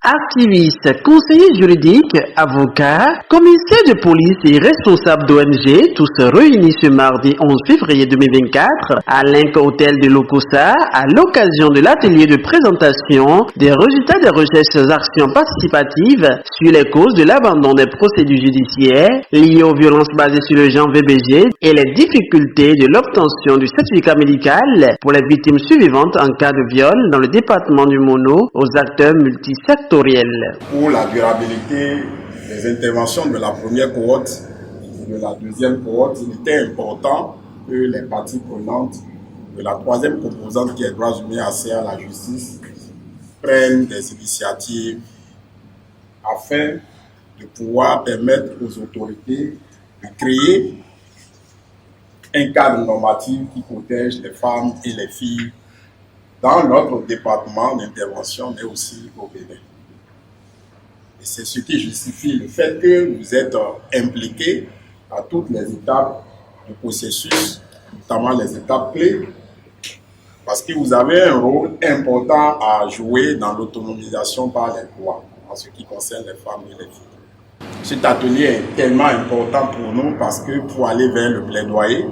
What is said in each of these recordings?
Activistes, conseillers juridiques, avocats, commissaires de police et responsables d'ONG, tous réunis ce mardi 11 février 2024 à l'Inc Hôtel de Lokossa à l'occasion de l'atelier de présentation des résultats des recherches actions participatives sur les causes de l'abandon des procédures judiciaires liées aux violences basées sur le genre VBG et les difficultés de l'obtention du certificat médical pour les victimes survivantes en cas de viol dans le département du Mono aux acteurs multisectoriels. Pour la durabilité des interventions de la première cohorte et de la deuxième cohorte, il était important que les parties prenantes de la troisième composante qui est droits humains, accès à la justice, prennent des initiatives afin de pouvoir permettre aux autorités de créer un cadre normatif qui protège les femmes et les filles dans notre département d'intervention, mais aussi au Bénin. Et c'est ce qui justifie le fait que vous êtes impliqués à toutes les étapes du processus, notamment les étapes clés, parce que vous avez un rôle important à jouer dans l'autonomisation par les lois, en ce qui concerne les femmes et les filles. Cet atelier est tellement important pour nous parce que pour aller vers le plaidoyer,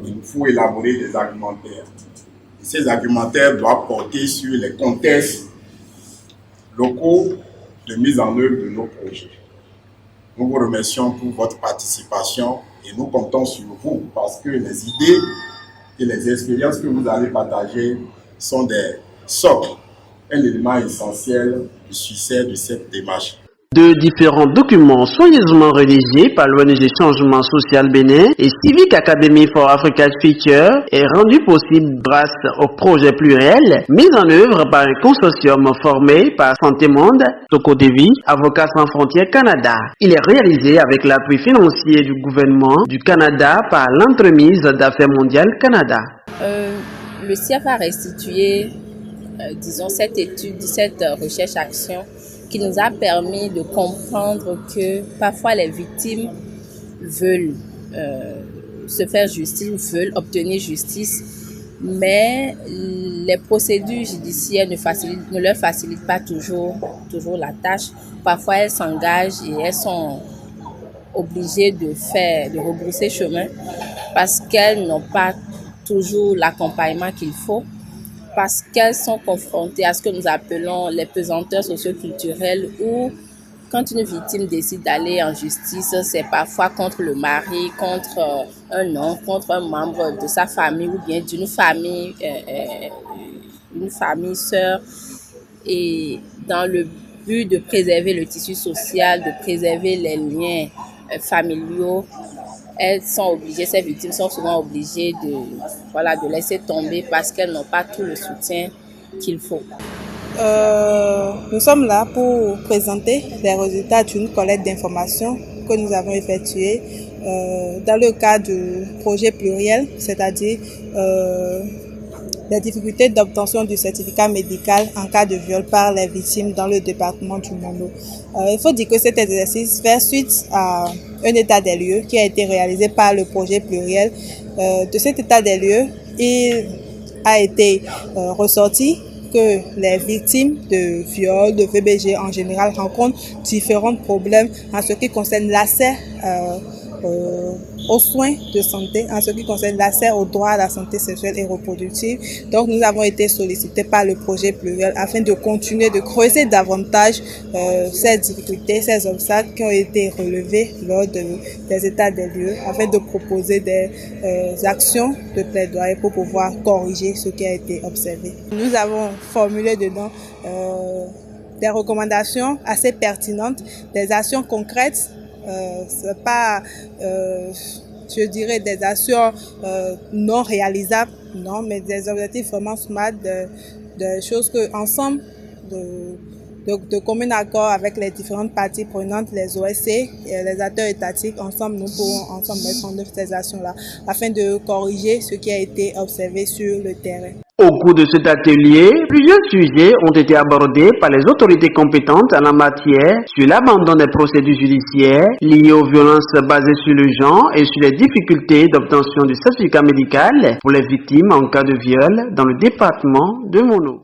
il nous faut élaborer des argumentaires. Et ces argumentaires doivent porter sur les contextes locaux de mise en œuvre de nos projets. Nous vous remercions pour votre participation et nous comptons sur vous parce que les idées et les expériences que vous allez partager sont des socles, un élément essentiel du succès de cette démarche. De différents documents soigneusement rédigés par l'ONG Changement Social Bénin et Civic Academy for Africa's Future est rendu possible grâce au projet pluriel mis en œuvre par un consortium formé par Santé Monde, Tokodevi, Avocats sans frontières Canada. Il est réalisé avec l'appui financier du gouvernement du Canada par l'entremise d'Affaires mondiales Canada. Le CIAF a restitué, cette étude, cette recherche-action qui nous a permis de comprendre que parfois les victimes veulent se faire justice, veulent obtenir justice, mais les procédures judiciaires ne leur facilitent pas toujours la tâche. Parfois elles s'engagent et elles sont obligées de rebrousser chemin parce qu'elles n'ont pas toujours l'accompagnement qu'il faut, parce qu'elles sont confrontées à ce que nous appelons les pesanteurs socioculturelles où quand une victime décide d'aller en justice, c'est parfois contre le mari, contre un oncle, contre un membre de sa famille ou bien d'une famille, une famille sœur. Et dans le but de préserver le tissu social, de préserver les liens familiaux, ces victimes sont souvent obligées de laisser tomber parce qu'elles n'ont pas tout le soutien qu'il faut. Nous sommes là pour présenter les résultats d'une collecte d'informations que nous avons effectuée dans le cadre du projet pluriel, c'est-à-dire les difficultés d'obtention du certificat médical en cas de viol par les victimes dans le département du Mono. Il faut dire que cet exercice fait suite à un état des lieux qui a été réalisé par le projet pluriel. De cet état des lieux, il a été ressorti que les victimes de viol, de VBG en général rencontrent différents problèmes en ce qui concerne l'accès aux soins de santé, en ce qui concerne l'accès aux droits à la santé sexuelle et reproductive. Donc nous avons été sollicités par le projet pluriel afin de continuer de creuser davantage ces difficultés, ces obstacles qui ont été relevés lors des états des lieux, afin de proposer des actions de plaidoyer pour pouvoir corriger ce qui a été observé. Nous avons formulé dedans des recommandations assez pertinentes, des actions concrètes. C'est pas, je dirais, des actions non réalisables, non, mais des objectifs vraiment smart, des choses que ensemble, de commun accord avec les différentes parties prenantes, les OSC et les acteurs étatiques, ensemble nous pourrons ensemble mettre en œuvre ces actions-là afin de corriger ce qui a été observé sur le terrain. Au cours de cet atelier, plusieurs sujets ont été abordés par les autorités compétentes en la matière sur l'abandon des procédures judiciaires liées aux violences basées sur le genre et sur les difficultés d'obtention du certificat médical pour les victimes en cas de viol dans le département de Mono.